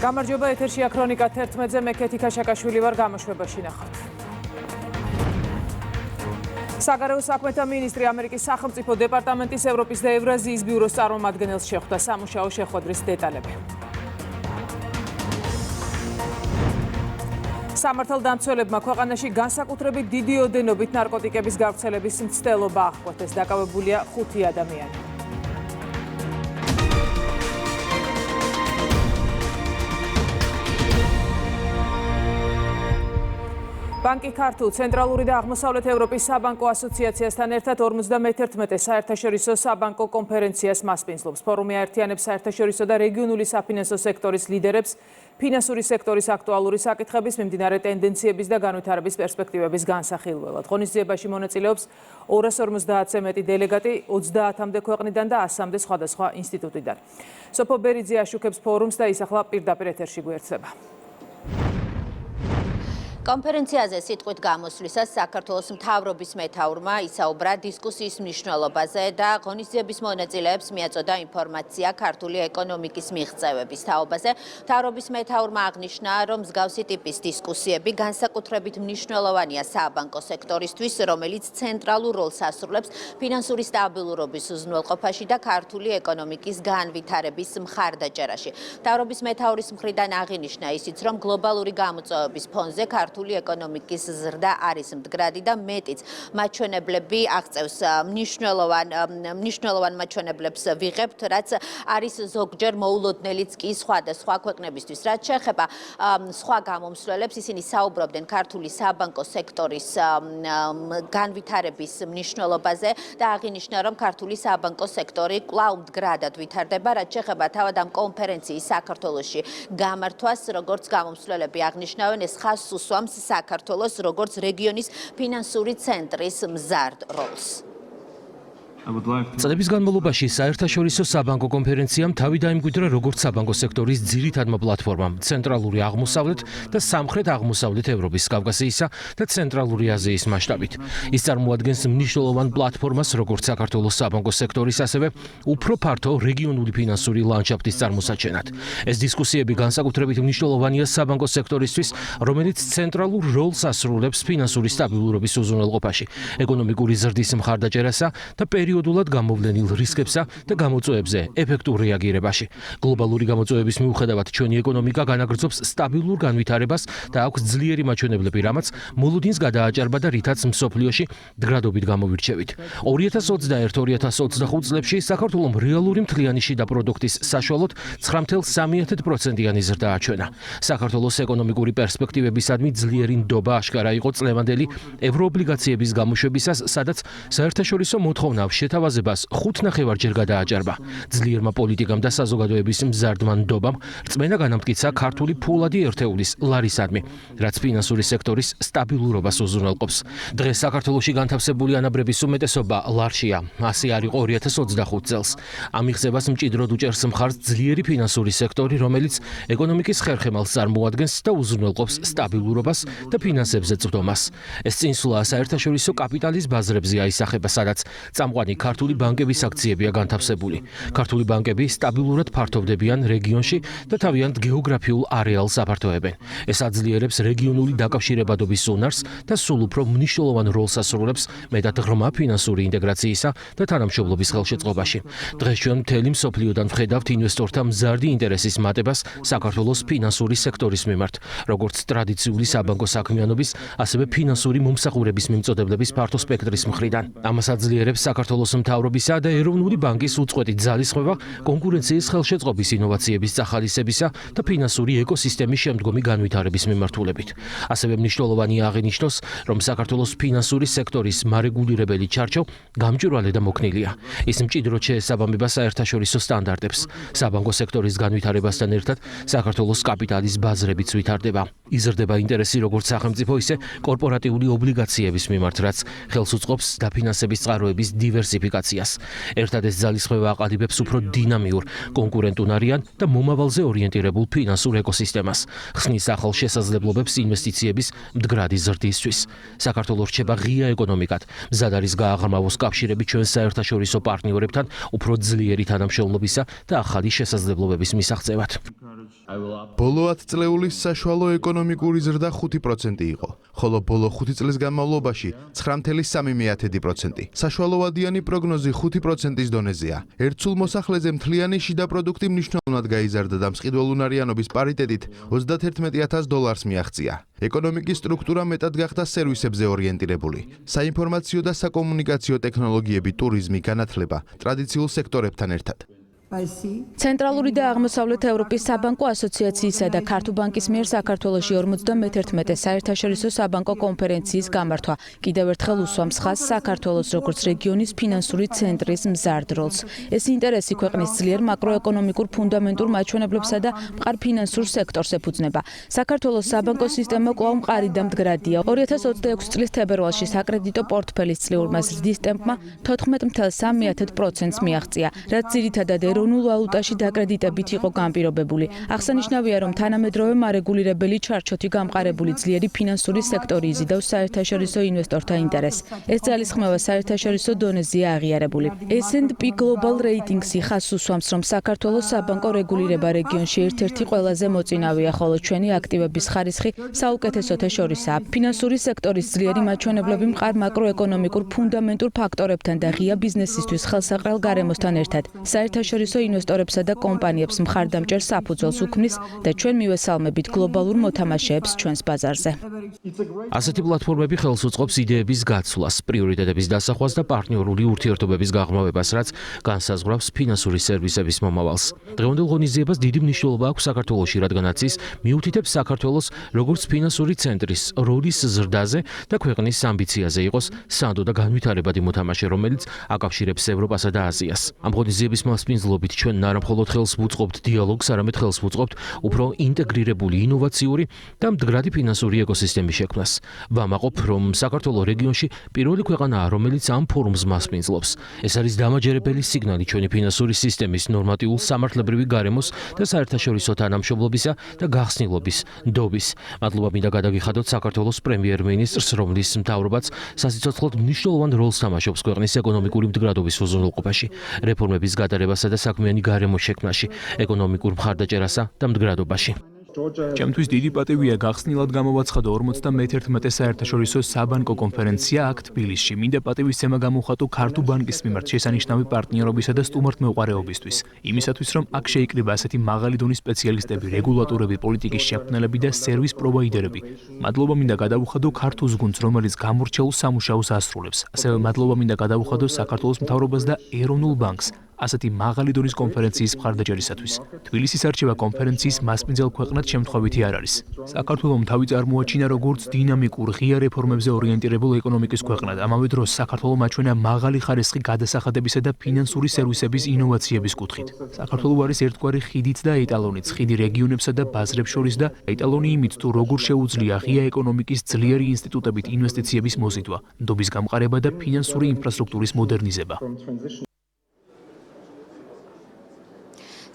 გამარჯობა, ეთერშია ქრონიკა 11-ზე, მე ქეთი ქაშაკაშვილი ვარ, გამოშვებაში ნახავთ. საგარეო საქმეთა მინისტრი ამერიკის სახელმწიფო დეპარტამენტის ევროპის და ევრაზიის ბიუროს წარმომადგენელს შეხვდა. სამუშაო შეხვედრის დეტალები. სამართალდამცველებმა ქვეყანაში განსაკუთრებით დიდი ოდენობით ნარკოტიკების გავრცელების მცდელობა აღკვეთეს. დაკავებულია 5 ადამიანი. ბანკი ქართულ, ცენტრალური და აღმოსავლეთ ევროპის საბანკო ასოციაციასთან ერთად 51 საერთაშორისო საბანკო კონფერენციას მასპინძლობს. ფორუმი აერთიანებს საერთაშორისო და რეგიონული საფინანსო სექტორის ლიდერებს, ფინანსური სექტორის აქტუალური საკითხების, მიმდინარე ტენდენციების და განვითარების პერსპექტივების განსახილველად. ღონისძიებაში მონაწილეობს 250-ზე მეტი დელეგატი 30-მდე ქვეყნიდან და 100-მდე სხვადასხვა ინსტიტუტიდან. სოფო ბერიძე აშუქებს ფორუმს და ის ახლა პირდაპირ ეთერში გვერდება. კონფერენციაზე სიტყვით გამოსვლისას საქართველოს მთავრობის მეთაურმა ისაუბრა დისკუსიის მნიშვნელობაზე და ღონისძიების მონაწილეებს მიაწოდა ინფორმაცია ქართული ეკონომიკის მიღწევების თაობაზე. მთავრობის მეთაურმა აღნიშნა, რომ მსგავსი ტიპის დისკუსიები განსაკუთრებით მნიშვნელოვანია საბანკო სექტორისთვის, რომელიც ცენტრალურ როლს ასრულებს ფინანსური სტაბილურობის უზრუნველყოფაში და ქართული ეკონომიკის განვითარების მხარდაჭერაში. მთავრობის მეთაურის მხრიდან აღინიშნა ისიც, რომ გლობალური გამოწვევების ფონზე ქართული ეკონომიკის ზრდა არის მდგრადი და მეტიც მაჩვენებლები აღწევს მნიშვნელოვან მაჩვენებლებს ვიღებთ, რაც არის ზოგჯერ მოულოდნელიც კი სხვადასხვა ქვეყნებისთვის. რაც შეეხება სხვა გამომსვლელებს, ისინი საუბრობდნენ ქართული საბანკო სექტორის განვითარების მნიშვნელობაზე და აღინიშნა, რომ ქართული საბანკო სექტორი კვლავ მდგრადად ვითარდება. რაც შეეხება თავად ამ კონფერენციის საქართველოში გამართვას, როგორც გამომსვლელები აღნიშნავენ, ეს ხაზს უსვამს საქართველოს როგორც რეგიონის ფინანსური ცენტრის მზარდ როლს. წლების განმავლობაში საერთაშორისო საბანკო კონფერენციამ თავი დაიმკვიდრა როგორც საბანკო სექტორის ძირითადმა პლატფორმამ ცენტრალური აღმოსავლეთ და სამხრეთ-აღმოსავლეთ ევროპის, კავკასიისა და ცენტრალური აზიის მასშტაბით. ის წარმოადგენს მნიშვნელოვან პლატფორმას როგორც საქართველოს საბანკო სექტორის, ასევე უფრო ფართო რეგიონული ფინანსური ლანდშაფტის წარმოსაჩენად. ეს დისკუსიები განსაკუთრებით მნიშვნელოვანია საბანკო სექტორისთვის, რომელიც ცენტრალურ როლს ასრულებს ფინანსური სტაბილურობის უზრუნველყოფაში, ეკონომიკური ზრდის მხარდაჭერასა და პერიოდულად გამოვლენილ რისკებსა და გამოწვევებზე ეფექტურ რეაგირებაში. გლობალური გამოწვევების მიუხედავად ჩვენი ეკონომიკა განაგრძობს სტაბილურ განვითარებას და აქვს ძლიერი მაჩვენებლები, რამაც მოლოდინს გადააჭარბა და რითაც მსოფლიოში მდგრადობით გამოვირჩევით. 2021-2025 წლებში საქართველომ რეალური მთლიანი შიდა პროდუქტის საშუალოდ 9.3%-იანი ზრდა აჩვენა. საქართველოს ეკონომიკური პერსპექტივებისადმი ძლიერი ნდობა აშკარა იყო წლევანდელი ევროობლიგაციების გამოშვებისას, სადაც საერთაშორისო მოთხოვნა შეთავაზებას 5.5-ჯერ გადააჭარბა. ძლიერმა პოლიტიკამ და საზოგადოების მზარდმა ნდობამ რწმენა განამტკიცა ქართული ფულადი ერთეულის ლარისადმი, რაც ფინანსური სექტორის სტაბილურობას უზრუნველყოფს. დღეს საქართველოში განთავსებული ანაბრების უმეტესობა ლარშია. ასე არ იყო 2025 წელს. ამ მიღწევას მჭიდროდ უჭერს მხარს ძლიერი ფინანსური სექტორი, რომელიც ეკონომიკის ხერხემალს წარმოადგენს და უზრუნველყოფს სტაბილურობას და ფინანსებზე წვდომას. ეს წინსვლა საერთაშორისო კაპიტალის ბაზრებზე აისახება, სადაც წამყვანი ქართული ბანკების აქციებია განთავსებული. ქართული ბანკები სტაბილურად ფართოვდებიან რეგიონში და თავიანთ გეოგრაფიულ არეალს აფართოებენ. ეს აძლიერებს რეგიონული დაკავშირებადობის უნარს და სულ უფრო მნიშვნელოვან როლს ასრულებს მეტად ღრმა ფინანსური ინტეგრაციისა და თანამშრომლობის ხელშეწყობაში. დღეს ჩვენ მთელი მსოფლიოდან ვხედავთ ინვესტორთა მზარდი ინტერესის მატებას საქართველოს ფინანსური სექტორის მიმართ, როგორც ტრადიციული საბანკო საქმიანობის, ასევე ფინანსური მომსახურების მიმწოდებლების ფართო სპექტრის მხრიდან. ამას აძლიერებს საქართველოს მთავრობისა და ეროვნული ბანკის უწყვეტი ძალისხმევა კონკურენციის ხელშეწყობის, ინოვაციების წახალისებისა და ფინანსური ეკოსისტემის შემდგომი განვითარების მიმართულებით. ასევე მნიშვნელოვანია აღინიშნოს, რომ საქართველოს ფინანსური სექტორის მარეგულირებელი ჩარჩო გამჭვირვალე და მოქნილია. ის მჭიდროდ შეესაბამება საერთაშორისო სტანდარტებს. საბანკო სექტორის განვითარებასთან ერთად საქართველოს კაპიტალის ბაზრებიც ვითარდება. იზრდება ინტერესი როგორც სახელმწიფო, ისე კორპორატიული ობლიგაციების მიმართ, რაც ხელს უწყობს დაფინანსების წყაროების დივერსიფიკაციას. ერთად ეს ძალისხმევა აყალიბებს უფრო დინამიურ, კონკურენტუნარიან და მომავალზე ორიენტირებულ ფინანსურ ეკოსისტემას. ხსნის ახალ შესაძლებლობებს ინვესტიციების მდგრადი ზრდისთვის. საქართველოს რჩება ღია ეკონომიკად. მზად არის გააღრმავოს კავშირები ჩვენ საერთაშორისო პარტნიორებთან უფრო ძლიერი თანამშრომლობისა და ახალი შესაძლებლობების მისაღწევად. ბოლო 10 წლეულის საშუალო ეკონომიკური ზრდა 5% იყო, ხოლო ბოლო 5 წლის განმავლობაში 9.3%. საშუალოვადიანი პროგნოზი 5%-ის დონეზეა. ერთსულ მოსახლეზე მთლიანი შიდა პროდუქტი მნიშვნელოვნად გაიზარდა და მყიდველუნარიანობის პარიტეტით $31,000 მიაღწია. ეკონომიკის სტრუქტურა მეტად გახდა სერვისებზე ორიენტირებული. საინფორმაციო და საკომუნიკაციო ტექნოლოგიები, ტურიზმი, განათლება ტრადიციულ სექტორებთან ერთად. ცენტრალური და აღმოსავლეთ ევროპის საბანკო ასოციაციისა და ქართულ ბანკის მიერ საქართველოში 51 საერთაშორისო საბანკო კონფერენციის გამართვა კიდევ ერთხელ უსვამს ხაზს საქართველოს როგორც რეგიონის ფინანსური ცენტრის მზარდ როლს. ეს ინტერესი ქვეყნის ძლიერ მაკროეკონომიკურ ფუნდამენტურ მაჩვენებლებსა და მყარ ფინანსურ სექტორს ეფუძნება. საქართველოს საბანკო სისტემა კვლავ მყარი და მდგრადია. 2026 წლის თებერვალში საკრედიტო პორტფელის წლიურმა ზრდის ტემპმა 14.3% მიაღწია, რაც ძირითადად ეროვნულ ვალუტაში დაკრედიტებით იყო განპირობებული. აღსანიშნავია, რომ თანამედროვე მარეგულირებელი ჩარჩოთი გამყარებული ძლიერი ფინანსური სექტორი იზიდავს საერთაშორისო ინვესტორთა ინტერესს. ეს ძალისხმევა საერთაშორისო დონეზეა აღიარებული. S&P Global Ratings-ი ხაზს უსვამს, რომ საქართველოს საბანკო რეგულირება რეგიონში ერთ-ერთი ყველაზე მოწინავეა, ხოლო ჩვენი აქტივების ხარისხი საუკეთესოთა შორისაა. ფინანსური სექტორის ძლიერი მაჩვენებლები მყარ მაკროეკონომიკურ ფუნდამენტურ ფაქტორებთან და ღია ბიზნესისთვის ხელსაყრელ გარემოსთან ერთად საერთაშორისო ინვესტორებსა და კომპანიებს მხარდამჭერ საფუძველს უქმნის და ჩვენ მივესალმებით გლობალურ მოთამაშეებს ჩვენს ბაზარზე. ასეთი პლატფორმები ხელს უწყობს იდეების გაცვლას, პრიორიტეტების დასახვას და პარტნიორული ურთიერთობების გაღრმავებას, რაც განსაზღვრავს ფინანსური სერვისების მომავალს. დღევანდელ ღონისძიებას დიდი მნიშვნელობა აქვს საქართველოში, რადგანაც ის მიუთითებს საქართველოს როგორც ფინანსური ცენტრის როლის ზრდაზე და ქვეყნის ამბიციაზე იყოს სანდო და განვითარებადი მოთამაშე, რომელიც აკავშირებს ევროპასა და აზიას. ამ ღონისძიების მასპინძლობით ჩვენ არა მხოლოდ ხელს ვუწყობთ დიალოგს, არამედ ხელს ვუწყობთ უფრო ინტეგრირებული, ინოვაციური და მდგრადი ფინანსური ეკოსისტემის შექმნას. ვამაყობ, რომ საქართველოს რეგიონში პირველი ქვეყანაა, რომელიც ამ ფორუმს მასპინძლობს. ეს არის დამაჯერებელი სიგნალი ჩვენი ფინანსური სისტემის ნორმატიულ სამართლებრივი გარემოს და საერთაშორისო თანამშრომლობისა და გახსნილობის ნდობის. მადლობა მინდა გადაგიხადოთ საქართველოს პრემიერ-მინისტრს, რომლის მთავრობაც სასიცოცხლოდ მნიშვნელოვან როლს თამაშობს ქვეყნის ეკონომიკური მდგრადობის უზრუნველყოფაში, რეფორმების გადარებასა და საქმიანი გარემოს შექმნაში, ეკონომიკურ მხარდაჭერასა და მდგრადობაში. ჩემთვის დიდი პატივია გახსნილად გამოვაცხადო 51 საერთაშორისო საბანკო კონფერენცია აქ თბილისში. მინდა პატივისცემა გამოვხატო ქართულ ბანკის მიმართ შესანიშნავი პარტნიორობისა და სტუმართმოყვარეობისთვის. იმისათვის, რომ აქ შეიკრიბა ასეთი მაღალი დონის სპეციალისტები, რეგულატორები, პოლიტიკის შემქმნელები და სერვის პროვაიდერები. მადლობა მინდა გადავუხადო ქართულ გუნდს, რომელიც გამორჩეულ სამუშაოს ასრულებს. ასევე მადლობა მინდა გადავუხადო საქართველოს მთავრობას და ეროვნულ ბანკს. ასეთი მაღალი დონის კონფერენციის მხარდაჭერისათვის. თბილისის არჩევა კონფერენციის მასპინძელ ქვეყნად შემთხვევითი არ არის. საქართველომ თავი წარმოაჩინა როგორც დინამიკურ, ღია რეფორმებზე ორიენტირებულ ეკონომიკის ქვეყნად. ამავე დროს საქართველომ აჩვენა მაღალი ხარისხი გადასახადებისა და ფინანსური სერვისების ინოვაციების კუთხით. საქართველო არის ერთგვარი ხიდით და ეტალონიც, ხიდი რეგიონებსა და ბაზრებს შორის და ეტალონი იმით, თუ როგორ შეუძლია ღია ეკონომიკის ძლიერი ინსტიტუტებით ინვესტიციების მოზიდვა, ნდობის გამყარება და ფინანსური ინფრასტრუქტურის მოდერნიზება.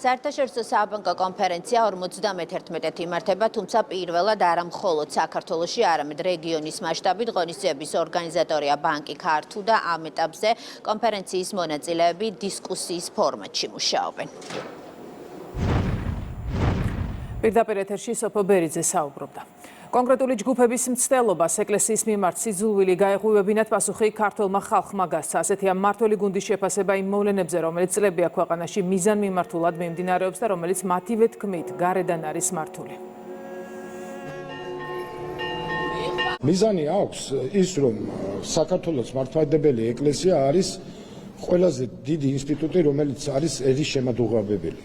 საერთაშორისო საბანკო კონფერენცია 51 იმართება, თუმცა პირველად არა მხოლოდ საქართველოში, არამედ რეგიონის მასშტაბით ღონისძიების ორგანიზატორია ბანკი ქართუ და ამ ეტაპზე კონფერენციის მონაწილეები დისკუსიის ფორმატში მუშაობენ. პირდაპირ ეთერში სოფო ბერიძე საუბრობდა. კონკრეტული ჯგუფების მცდელობას ეკლესიის მიმართ სიძულვილი გაეღვივებინათ პასუხი ქართველმა ხალხმა გასცა. ასეთია მმართველი გუნდის შეფასება იმ მოვლენებზე, რომელიც წლებია ქვეყანაში მიზანმიმართულად მიმდინარეობს და რომელიც მათივე თქმით გარედან არის მართული. მიზანი აქვს ის, რომ საქართველოს მართლმადიდებელი ეკლესია არის ყველაზე დიდი ინსტიტუტი, რომელიც არის ერის შემადუღაბებელი.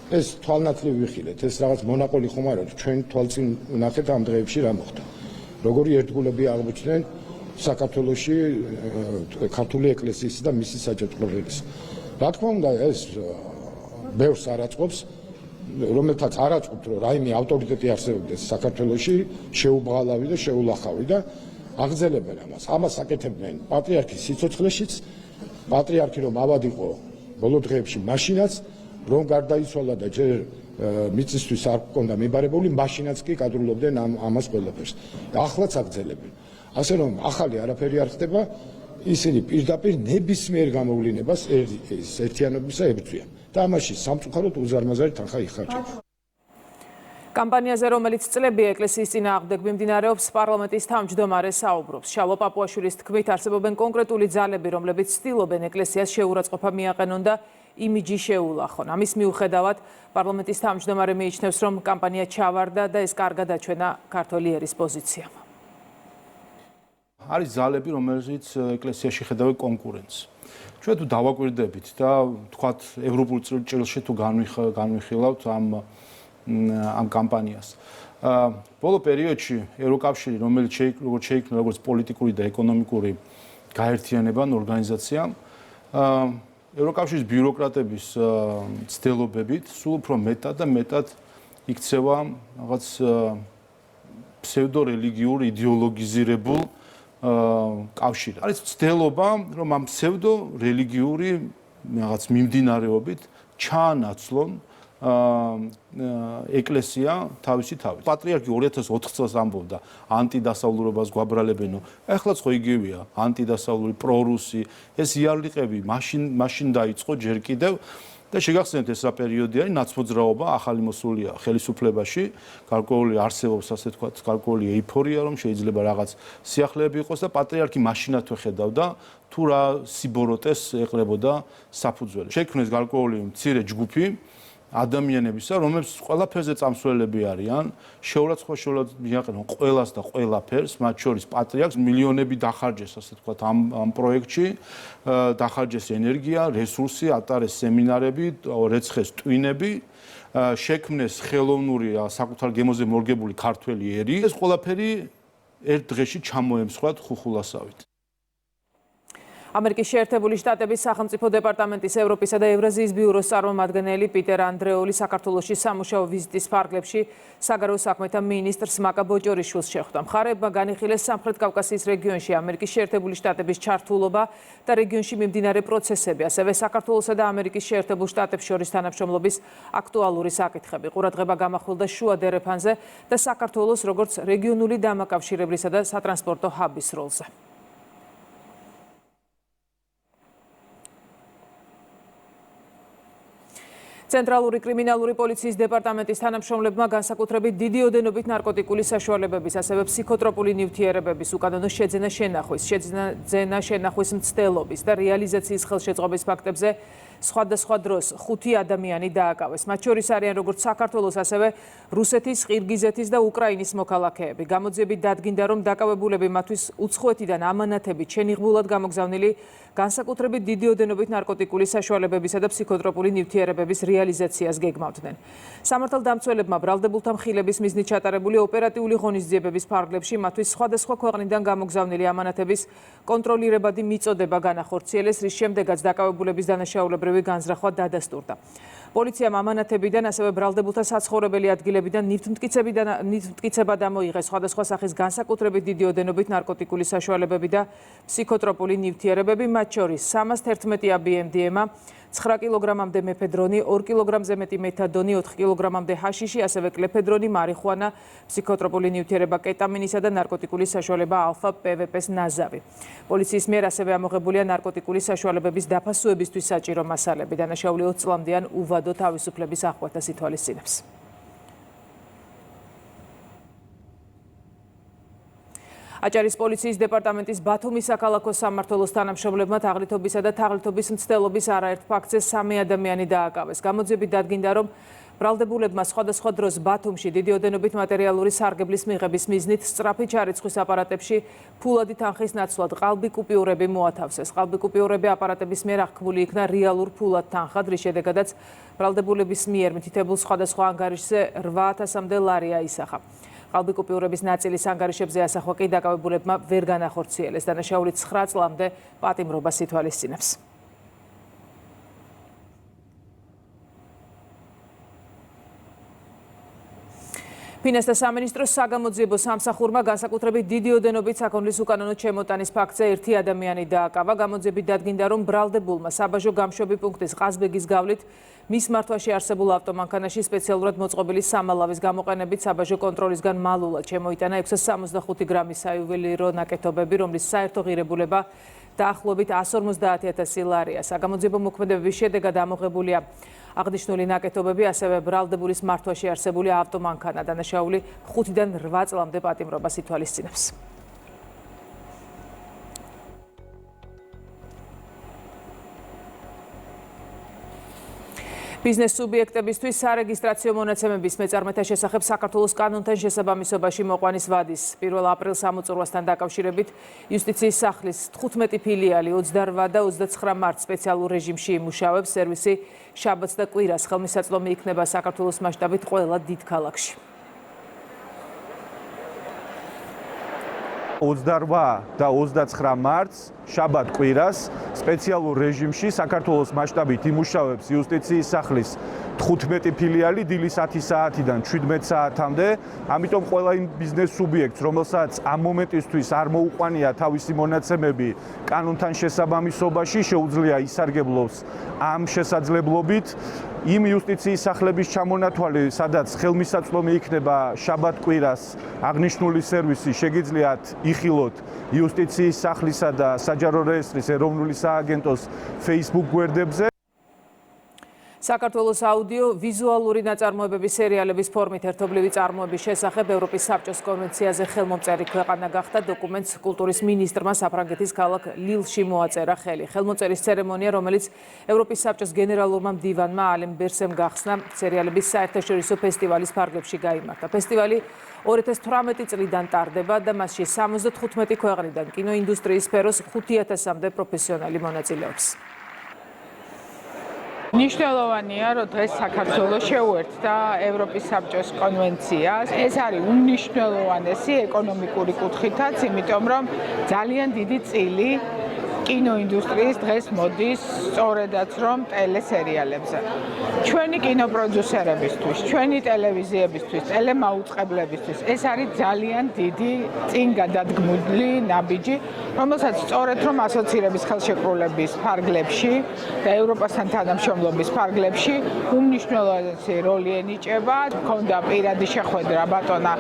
ეს თვალნათლივ ვიხილეთ, ეს რაღაც მონაყოლი ხომ არა, ჩვენ თვალწინ ვნახეთ ამ დღეებში რა მოხდა. როგორი ერთგულები აღმოჩნდნენ საქართველოში ქართული ეკლესიის და მისი საჯაჭვებელის. რა თქმა უნდა, ეს ბევრს არ აწყობს, რომელთაც არ აწყობთ, რომ რაიმე ავტორიტეტი არსებობდეს საქართველოში, შეუბღალავი და შეულახავი და აგრძელებენ ამას. ამას აკეთებდნენ პატრიარქის სიცოცხლეშიც, პატრიარქი რომ ავად იყო ბოლო დღეებში მაშინაც რომ გარდაიცვალა და ჯერ მიწისთვის არ ჰქონდა მიბარებული, მაშინაც კი კადრულობდნენ ამას ყველაფერს. ახლაც აგრძელებენ. ასე რომ ახალი არაფერი არ ხდება, ისინი პირდაპირ ნებისმიერ გამოვლინებას ერთიანობისა ებრძვიან და ამაში სამწუხაროდ უზარმაზარი თანხა იხარჯება. კამპანიაზე, რომელიც წლებია ეკლესიის წინააღმდეგ მიმდინარეობს, პარლამენტის თავმჯდომარე საუბრობს. შალვა პაპუაშვილის თქმით, არსებობენ კონკრეტული ძალები, რომლებიც ცდილობენ ეკლესიას შეურაცხყოფა მიაყენონ და იმიჯი შეულახონ. ამის მიუხედავად, პარლამენტის თავმჯდომარე მიიჩნევს, რომ კამპანია ჩავარდა და ეს კარგად აჩვენა ქართველი ერის პოზიციამ. არის ძალები, რომელიც ეკლესიაში ხედავენ კონკურენტს. ჩვენ თუ დავაკვირდებით და თქვათ ევროპულ ჭრილში თუ განვიხილავთ ამ კამპანიას. ბოლო პერიოდში ევროკავშირი, რომელიც შეიქმნა როგორც პოლიტიკური და ეკონომიკური გაერთიანება, ორგანიზაცია, ევროკავშირის ბიუროკრატების ცდილობებით სულ უფრო მეტად და მეტად იქცევა რაღაც ფსევდორელიგიურ იდეოლოგიზირებულ კავშირად. არის ცდილობა, რომ ამ ფსევდორელიგიური რაღაც მიმდინარეობით ჩაანაცვლონ ეკლესია თავისი თავით. პატრიარქი 2004 წელს ამბობდა ანტიდასავლურობას გვაბრალებენო. ეხლაც ხო იგივეა, ანტიდასავლური, პრორუსი, ეს იარლიყები მაშინ დაიწყო ჯერ კიდევ და შეგახსენებთ ეს რა პერიოდი არის, ნაცმოძრაობა ახალი მოსულია ხელისუფლებაში, გარკვეული არსებობს ასე თქვა, გარკვეული ეიფორია, რომ შეიძლება რაღაც სიახლეები იყოს და პატრიარქი მაშინათვე ხედავდა თუ რა სიბოროტეს ეყრებოდა საფუძველი. შექმნეს გარკვეული მცირე ჯგუფი ადამიანებისა, რომლებიც ყველაფერზე წამსვლელები არიან, შეურაცხყოფა მიაყენონ ყველას და ყველაფერს, მათ შორის პატრიარქს, მილიონები დახარჯეს, ასე ვთქვათ, ამ პროექტში, დახარჯეს ენერგია, რესურსი, ატარეს სემინარები, რეცხეს ტვინები, შექმნეს ხელოვნური საკუთარ გემოზე მორგებული ქართველი ერი. ეს ყველაფერი ერთ დღეში ჩამოემსხვათ ხუხულასავით. ამერიკის შეერთებული შტატების სახელმწიფო დეპარტამენტის ევროპისა და ევრაზიის ბიუროს წარმომადგენელი პიტერ ანდრეოლი საქართველოში სამუშაო ვიზიტის ფარგლებში საგარეო საქმეთა მინისტრს მაკა ბოჭორიშვილს შეხვდა. მხარეებმა განიხილეს სამხრეთ კავკასიის რეგიონში ამერიკის შეერთებული შტატების ჩართულობა და რეგიონში მიმდინარე პროცესები, ასევე საქართველოსა და ამერიკის შეერთებულ შტატებს შორის თანამშრომლობის აქტუალური საკითხები. ყურადღება გამახვილდა შუა დერეფანზე და საქართველოს როგორც რეგიონული დამაკავშირებლისა და სატრანსპორტო ჰაბის როლზე. ცენტრალური კრიმინალური პოლიციის დეპარტამენტის თანამშრომლებმა განსაკუთრებით დიდი ოდენობით ნარკოტიკული საშუალებების, ასევე ფსიქოტროპული ნივთიერებების უკანონო შეძენა შენახვის მცდელობის და რეალიზაციის ხელშეწყობის ფაქტებზე სხვადასხვა დროს 5 ადამიანი დააკავეს. მათ შორის არიან როგორც საქართველოს, ასევე რუსეთის, ყირგიზეთის და უკრაინის მოქალაქეები. გამოძიებით დადგინდა, რომ დაკავებულები მათთვის უცხოეთიდან ამანათებით შენიღბულად გამოგზავნილი განსაკუთრებით დიდი ოდენობით ნარკოტიკული საშუალებებისა და ფსიქოტროპული ნივთიერებების რეალიზაციას გეგმავდნენ. სამართალდამცველებმა ბრალდებულთა მხილების მიზნით ჩატარებული ოპერატიული ღონისძიებების ფარგლებში მათთვის სხვადასხვა ქვეყნიდან გამოგზავნილი ამანათების კონტროლირებადი მიწოდება განახორციელეს, რის შემდეგაც დაკავებულების დანაშაულებრივი განზრახვა დადასტურდა. პოლიციამ ამანათებიდან, ასევე ბრალდებულთა საცხოვრებელი ადგილებიდან ნივთმტკიცება დამოიღეს სხვადასხვა სახის განსაკუთრებით დიდი ოდენობით ნარკოტიკული საშუალებები და ფსიქოტროპული ნივთიერებები, მათ შორის 311 ABMDMA, 9 კილოგრამამდე მეფედრონი, 2 კილოგრამზე მეტი მეთადონი, 4 კილოგრამამდე ჰაშიში, ასევე კლეფედრონი, მარიხუანა, ფსიქოტროპული ნივთიერება კეტამინისა და ნარკოტიკული საშუალება ალფა PVP-ს ნაზავი. პოლიციის მიერ ასევე ამოღებულია ნარკოტიკული საშუალებების დაფასუებისთვის საჭირო მასალები. დანაშაული 20 წლამდიან უვადო თავისუფლების აღკვეთას ითვალისწინებს. აჭარის პოლიციის დეპარტამენტის ბათუმის საქალაქო სამმართველოს თანამშრომლებმა თაღლითობისა და თაღლითობის მცდელობის არაერთ ფაქტზე 3 ადამიანი დააკავეს. გამოძიებით დადგინდა, რომ ბრალდებულებმა სხვადასხვა დროს ბათუმში დიდი ოდენობით მატერიალური სარგებლის მიღების მიზნით სწრაფი ჩარიცხვის აპარატებში ფულადი თანხის ნაცვლად ყალბი კუპიურები მოათავსეს. ყალბი კუპიურები აპარატების მიერ აღქმული იქნა რეალურ ფულად თანხად, რის შედეგადაც ბრალდებულების მიერ მითითებულ სხვადასხვა ანგარიშზე 8000-მდე ლარი აისახა. ყალბი კუპიურების ნაწილის ანგარიშებზე ასახვა კი დაკავებულებმა ვერ განახორციელეს. დანაშაული 9 წლამდე პატიმრობას ითვალისწინებს. ფინანსთა სამინისტროს საგამოძიებო სამსახურმა განსაკუთრებით დიდი ოდენობით საქონლის უკანონო ჩემოტანის ფაქტზე 1 ადამიანი დააკავა. გამოძიებით დადგინდა, რომ ბრალდებულმა საბაჟო გამშვები პუნქტის ყაზბეგის გავლით მის მართვაში არსებულ ავტომანქანაში სპეციალურად მოწყობილი სამალავის გამოყენებით საბაჟო კონტროლისგან მალულად შემოიტანა 665 გრამის საიუველირო ნაკეთობები, რომლის საერთო ღირებულება დაახლოებით 150,000 ლარია. საგამოძიებო მოქმედებების შედეგად ამოღებულია აღნიშნული ნაკეთობები, ასევე ბრალდებულის მართვაში არსებული ავტომანქანა. დანაშაული 5-დან 8 წლამდე პატიმრობას ითვალისწინებს. ბიზნეს სუბიექტებისთვის სარეგისტრაციო მონაცემების მეწარმეთა შესახებ საქართველოს კანონთან შესაბამისობაში მოყვანის ვადის 1 აპრილს ამოწურვასთან დაკავშირებით იუსტიციის სახლის 15 ფილიალი 28 და 29 მარტს სპეციალურ რეჟიმში იმუშავებს. სერვისი შაბათს და კვირას ხელმისაწვდომი იქნება საქართველოს მასშტაბით ყველა დიდ ქალაქში. 28 და 29 მარტს შაბათ კვირას სპეციალურ რეჟიმში საქართველოს მასშტაბით იმუშავებს იუსტიციის სახლის 15 ფილიალი დილის 10 საათიდან 17 საათამდე. ამიტომ ყველა იმ ბიზნეს სუბიექტს, რომელსაც ამ მომენტისთვის არ მოუყვანია თავისი მონაცემები კანონთან შესაბამისობაში, შეუძლია ისარგებლოს ამ შესაძლებლობით. იმ იუსტიციის სახლების ჩამონათვალი, სადაც ხელმისაწვდომი იქნება შაბათ კვირას აღნიშნული სერვისი, შეგიძლიათ იხილოთ იუსტიციის სახლისა და საჯარო რეესტრის ეროვნული სააგენტოს Facebook გვერდებზე. საქართველოს აუდიო-ვიზუალური ნაწარმოებების სერიალების ფორმით ერთობლივი წარმოების შესახებ ევროპის საბჭოს კონვენციაზე ხელმომწერი ქვეყანა გახდა. დოკუმენტს კულტურის მინისტრმა საფრანგეთის ქალაქ ლილში მოაწერა ხელი. ხელმომწერის ცერემონია, რომელიც ევროპის საბჭოს გენერალურმა მდივანმა ალენ ბერსემ გახსნა, სერიალების საერთაშორისო ფესტივალის ფარგლებში გაიმართა. ფესტივალი 2018 წლიდან ტარდება და მასში 75 ქვეყნიდან კინოინდუსტრიის სფეროს 5,000-მდე პროფესიონალი მონაწილეობს. მნიშვნელოვანია, რომ დღეს საქართველოს შეუერთდა ევროპის საბჭოს კონვენციას. ეს არის უმნიშვნელოვანესი ეკონომიკური კუთხითაც, იმიტომ რომ ძალიან დიდი წილი კინოინდუსტრიის დღეს მოდის სწორედაც რომ ტელესერიალებზე. ჩვენი კინოპროდიუსერებისთვის, ჩვენი ტელევიზიებისთვის, ტელემაუწყებლებისთვის ეს არის ძალიან დიდი წინ გადადგმული ნაბიჯი, რომელსაც სწორედ რომ ასოცირების ხელშეკრულების ფარგლებში და ევროპასთან თანამშრომლობის ფარგლებში უმნიშვნელოვანესი როლი ენიჭება. მქონდა პირადი შეხვედრა ბატონა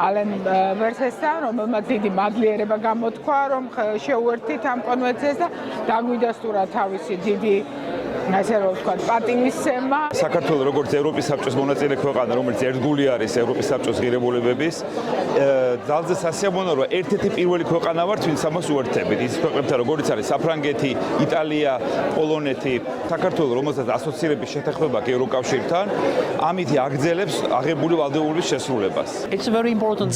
ალენ ბერსესთან, რომელმაც დიდი მადლიერება გამოთქვა, რომ შეუერთით ამ კონვენციას და დაგვიდასტურა თავისი დიდი ასე რომ ვთქვათ, პატივისცემა. საქართველოს როგორც ევროპის საბჭოს მონაწილე ქვეყანა, რომელიც ერთგული არის ევროპის საბჭოს ღირებულებების, ძალზე სასიამოვნოა, რომ ერთ-ერთი პირველი ქვეყანა ვართ, ვინც ამას უერთებით. ის ქვეყნებთან, როგორც არის საფრანგეთი, იტალია, პოლონეთი, საქართველოს, რომელსაც ასოცირების შეთანხმება აქვს ევროკავშირთან, ამით აგრძელებს აღებული ვალდებულების შესრულებას.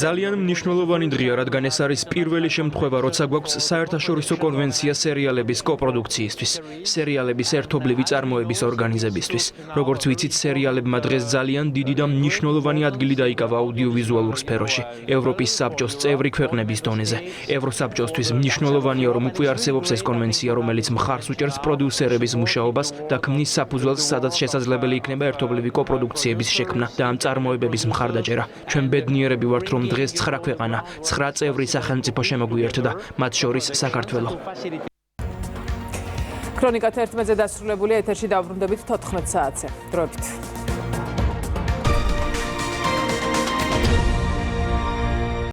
ძალიან მნიშვნელოვანი დღეა, რადგან ეს არის პირველი შემთხვევა, როცა გვაქვს საერთაშორისო კონვენცია სერიალების კოპროდუქციისთვის, სერიალების ერთობლივი წარმოების ორგანიზებისთვის. როგორც ვიცით, სერიალებმა დღეს ძალიან დიდი და მნიშვნელოვანი ადგილი დაიკავა აუდიოვიზუალურ სფეროში, ევროპის საბჭოს წევრი ქვეყნების დონეზე. ევროსაბჭოსთვის მნიშვნელოვანია, რომ უკვე არსებობს ეს კონვენცია, რომელიც მხარს უჭერს პროდიუსერების მუშაობას და ქმნის საფუძველს, სადაც შესაძლებელი იქნება ერთობლივი კოპროდუქციების შექმნა და ამ წარმოებების მხარდაჭერა. ჩვენ ბედნიერები ვართ, რომ დღეს 9 ქვეყანა, 9 წევრი სახელმწიფო შემოგვიერთდა, მათ შორის საქართველო. ქრონიკა 11-ზე დასრულებულია, ეთერში დავბრუნდებით 14 საათზე. დროებით.